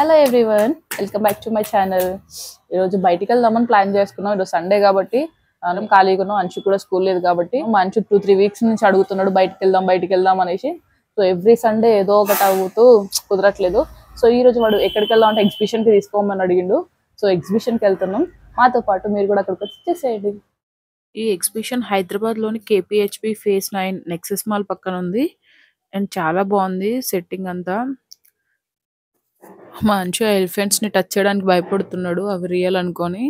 Hello everyone, welcome back to my channel. ఈరోజు బయటికి వెళ్దామని ప్లాన్ చేసుకున్నాం. ఈరోజు సండే కాబట్టి మనం ఖాళీగా ఉన్నాం. అంచు కూడా స్కూల్ లేదు కాబట్టి మా అంచు 2-3 వీక్స్ నుంచి అడుగుతున్నాడు బయటికి వెళ్దాం అనేసి. సో ఎవ్రీ సండే ఏదో ఒకటి అడుగుతూ కుదరట్లేదు. సో ఈ రోజు వాడు ఎక్కడికి వెళ్దాం అంటే ఎగ్జిబిషన్కి తీసుకోమని అడిగిండు. సో ఎగ్జిబిషన్కి వెళ్తున్నాం. మాతో పాటు మీరు కూడా అక్కడికి వచ్చి చేసేయండి. ఈ ఎగ్జిబిషన్ హైదరాబాద్లోని కేపీహెచ్బి ఫేజ్ 9 నెక్సెస్ మాల్ పక్కన ఉంది. అండ్ చాలా బాగుంది సెట్టింగ్ అంతా. మా అంచు ఎలిఫెంట్స్ ని టచ్ చేయడానికి భయపడుతున్నాడు, అవి రియల్ అనుకొని.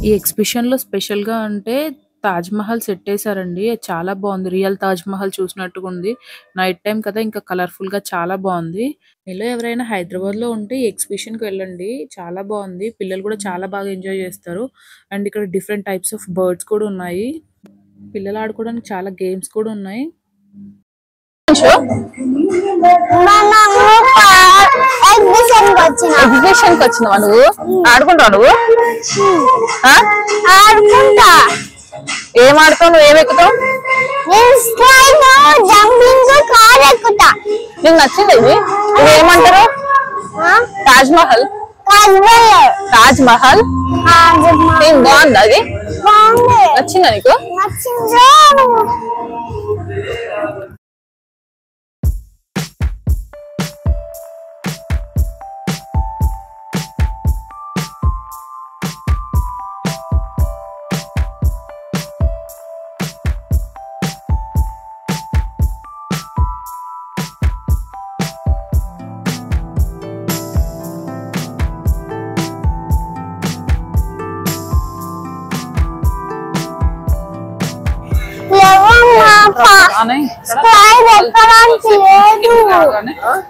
ఈ ఎగ్జిబిషన్ లో స్పెషల్ గా అంటే తాజ్ మహల్ సెట్ వేసారండి. చాలా బాగుంది, రియల్ తాజ్ మహల్ చూసినట్టుగా ఉంది. నైట్ టైం కదా, ఇంకా కలర్ఫుల్ గా చాలా బాగుంది. మీలో ఎవరైనా హైదరాబాద్ లో ఉంటే ఈ ఎగ్జిబిషన్ కి వెళ్ళండి, చాలా బాగుంది. పిల్లలు కూడా చాలా బాగా ఎంజాయ్ చేస్తారు. అండ్ ఇక్కడ డిఫరెంట్ టైప్స్ ఆఫ్ బర్డ్స్ కూడా ఉన్నాయి. పిల్లలు ఆడుకోవడానికి చాలా గేమ్స్ కూడా ఉన్నాయి. ఎగ్జిబిషన్ కి వచ్చినావా నువ్వు? ఆడుకుంటావు నువ్వు? ఏం ఆడుతావు నువ్వు? ఏం ఎక్కుతావు? నీకు నచ్చింది ఇది? ఏమంటారు? తాజ్ మహల్. తాజ్ మహల్ బాగుంది. అది నచ్చిందా నీకు?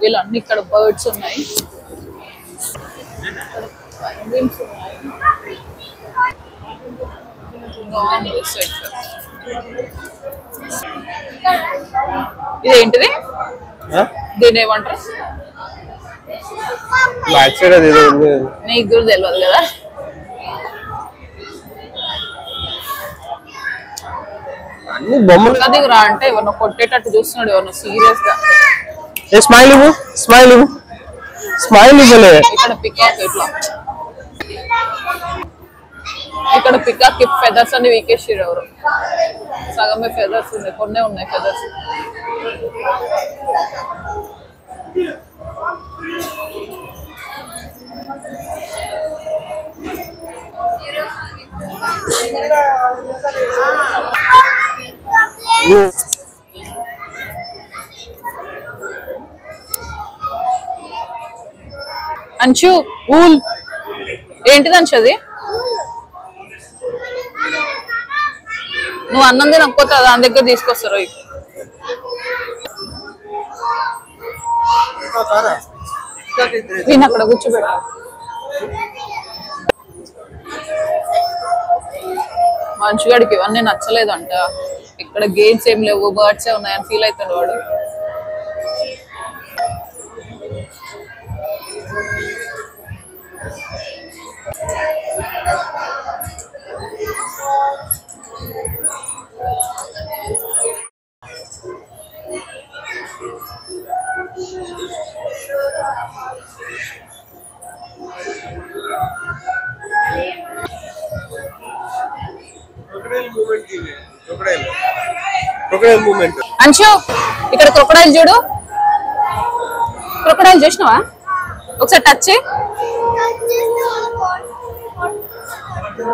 వీళ్ళన్నీ ఇక్కడ బర్డ్స్ ఉన్నాయి. ఇదేంటిది? దీని ఏమంటారు? నీకు కూడా తెలియదు కదా. దిగురా అంటే ఎవరినో కొట్టేటట్టు చూస్తున్నాడు, ఎవరినో సీరియస్ గా. ఇక్కడ పికాక్ ఇట్లా, ఇక్కడ పికాక్ ఫెదర్స్ అన్ని వీకేసారు ఎవరు. సగమే ఫెదర్స్ ఉన్నాయి, కొన్నే ఉన్నాయి ఫెదర్స్. అంచు ఊల్ ఏంటిది అంచు? అది నువ్వు అన్నం తినకపోతే దాని దగ్గర తీసుకొస్తారు. నేను అక్కడ కూర్చోబెట్టా. మంచుగాడికి ఇవన్నీ నచ్చలేదంట. ఇక్కడ గేమ్స్ ఏం లేవు, బర్డ్స్ ఉన్నాయని ఫీల్ అవుతాడు వాడు. అంశు ఇక్కడ క్రొకడైల్ చూడు. క్రొకడైల్ చూసినావా? ఒకసారి టచ్ చేయి.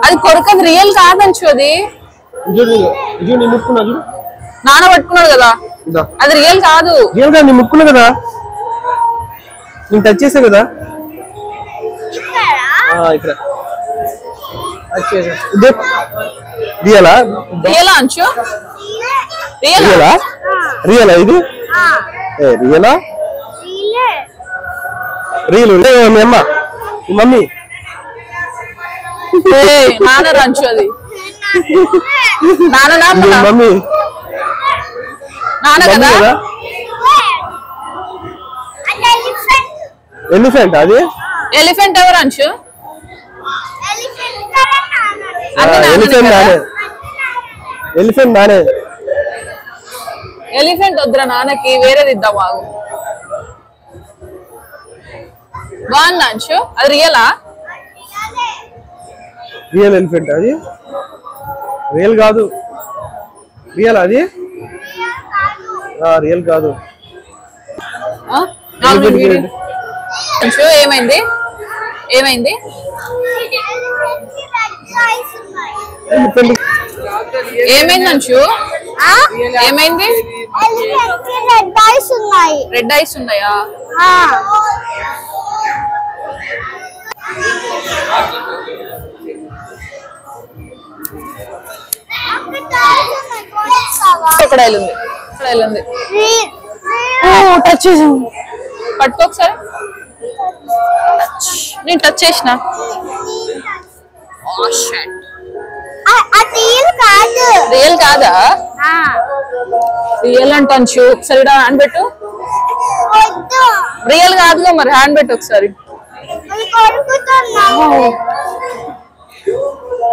అది కొరకది, రియల్ కాదు అంచు. అది నాన్న పట్టుకున్నాడు కదా, అది రియల్ కాదు. ముక్కున్నా కదా, నేను టచ్ చేసా కదా. ఇక్కడ दियाला अंशु రియలా రియలా ఇది రియలా రియల్ ఉండే మీ అమ్మ మీ మమ్మీ నాన్న రంచు అది నాన్న మమ్మీ నాన్న కదా ఎలిఫెంట్ అది ఎలిఫెంట్ ఎవరు అంచు ఎలిఫెంట్ నానే ఎలిఫెంట్ వద్దురా నాన్నకి వేరేది ఇద్దాం బాగు బాగుందా అంచు అది రియలా రియల్ ఎలిఫెంట్ అది రియల్ కాదు రియల్ అది రియల్ కాదు అంచు ఏమైంది ఏమైంది ఏమైంది అంచు ఏమైంది రెడ్ ఐస్ ఉన్నాయా క్రొకొడైల్ ఉంది క్రొకొడైల్ ఉంది టచ్ చేసి పట్టుకో ఒకసారి నేను టచ్ చేసిన రియల్ కాదా రియల్ అంటే అంచు ఒకసారి హ్యాండ్ పెట్టు రియల్ కాదుగా మరి హ్యాండ్ పెట్టు ఒకసారి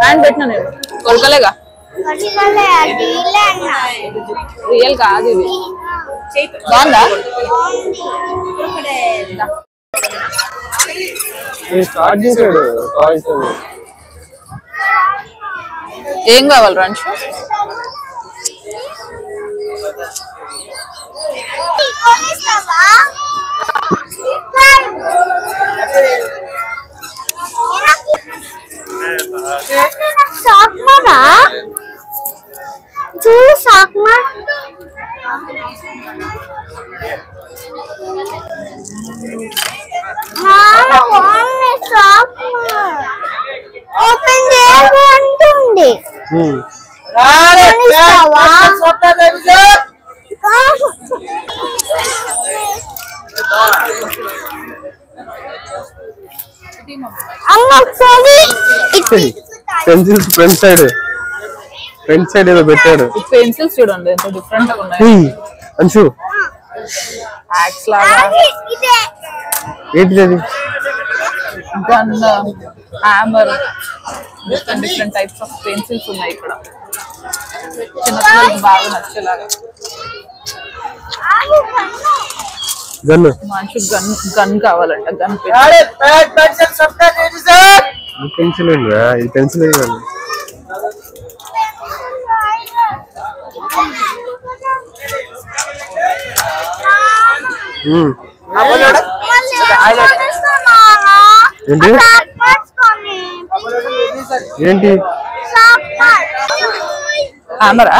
హ్యాండ్ పెట్టినా నేను కొరకలేగా రియల్ కాదు ఇది బాగుందా స్టార్ట్ చేశాడు ఏం కావాలి రంచు ఓపెన్ చేయకుంటుంది పెన్సిల్స్ ఫ్రంట్ సైడ్ ఏదో పెట్టాడు పెన్సిల్స్ చూడండి ఎంత డిఫరెంట్ గా ఉన్నాయి అంశు యాక్స్ లాగా ఏంటిది అది gun hammer different different types of pencils ఉన్నాయి ఇక్కడ చిన్నపిల్లలకి బాగా నచ్చేలాగా గన్ను మనిషి గన్ గన్ కావాలంట గన్ పెన్సిల్ ఇది పెన్సిల్ ఏంటి హ్యామరా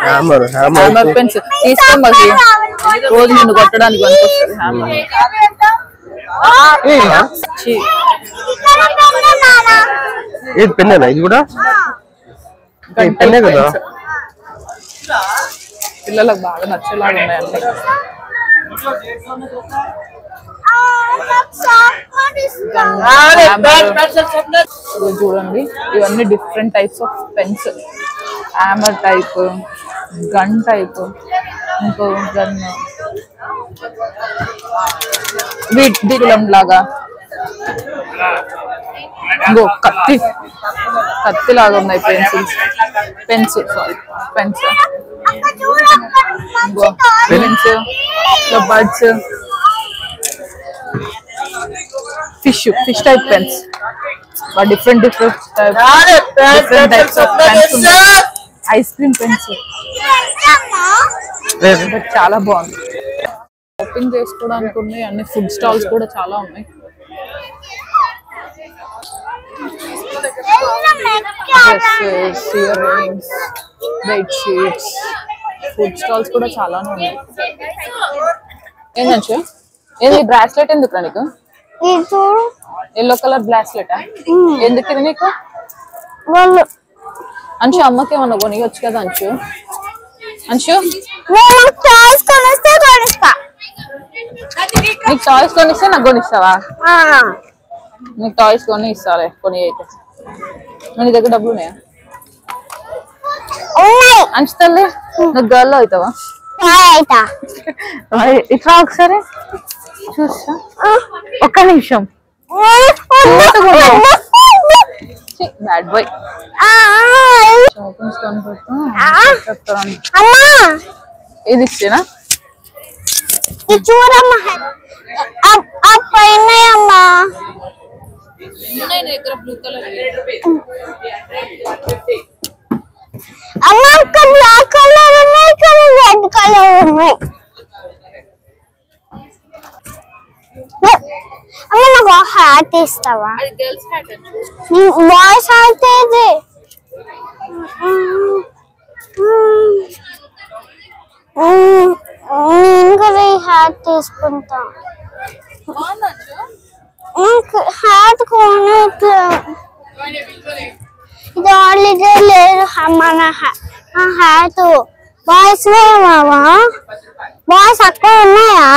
హ్యామర్ హ్యామర్ పెన్సిల్ తీసుకో మాకు రోజు నిన్ను కొట్టడానికి పనికొస్తుంది హ్యామర్ ఏది పెన్నేనా ఇది కూడా పెన్నే కదా పిల్లలకు బాగా నచ్చేలాగా ఉన్నాయండి చూడండి ఇవన్నీ different types of pens hammer type gun type ఇంకో గన్ వీటిలం లాగా ఇంకో కత్తి లాగా ఉన్నాయి pens sorry pens birds fish type pens different types of pens ఉన్నాయి ఐస్ క్రీమ్ పెన్స్ చాలా బాగుంది షాపింగ్ చేసుకోవడానికి ఉన్నాయి అన్ని ఫుడ్ స్టాల్స్ కూడా చాలా ఉన్నాయి dresses ear rings bed sheets food stalls కూడా చాలానే ఉన్నాయి ఏంటంటే ఏంది బ్రాస్లెట్ ఎందుకు నీకు ఎల్లో కలర్ బ్రాస్లెట్ ఎందుకు ఇది నీకు అంచు అమ్మకి ఏమన్నా కొనియొచ్చు కదా అంచు అంశు నేను టాయ్స్ కొనిస్తే కొనిస్తా. నీకు టాయ్స్ కొనిస్తే నాకు కొనిస్తావా? ఆ, నీకు టాయ్స్ కొని ఇస్తాలే, కొని అయితే. నీ దగ్గర డబ్బులు ఉన్నాయా? ఉన్నాయి. అంచు తల్లి నువ్వు గర్ల్ అవుతావా? అయితా ఇట్లా ఒకసారి చూస్తా, ఒక్క నిమిషం. Bad boy. షాపింగ్స్ కనిపెట్టు అమ్మా ఇది ఇచ్చేనా? ఇది చూడమ్మా, పైన అమ్మా. అమ్మ ఇక్కడ బ్లాక్ కలర్ ఉన్నాయి, ఇక్కడ రెడ్ కలర్ ఉన్నాయి. అమ్మ నాకు హ్యాట్ ఇస్తావా? బాయ్స్ హ్యాట్ ఇది. నేను కూడా ఈ హ్యాట్ తీసుకుంటా. హ్యాట్ కొనట్లేదు, ఇది ఆల్రెడీ లేదు మన హ్యాట్. బాయ్స్ మావా, బాయ్స్ అక్కడ ఉన్నాయా?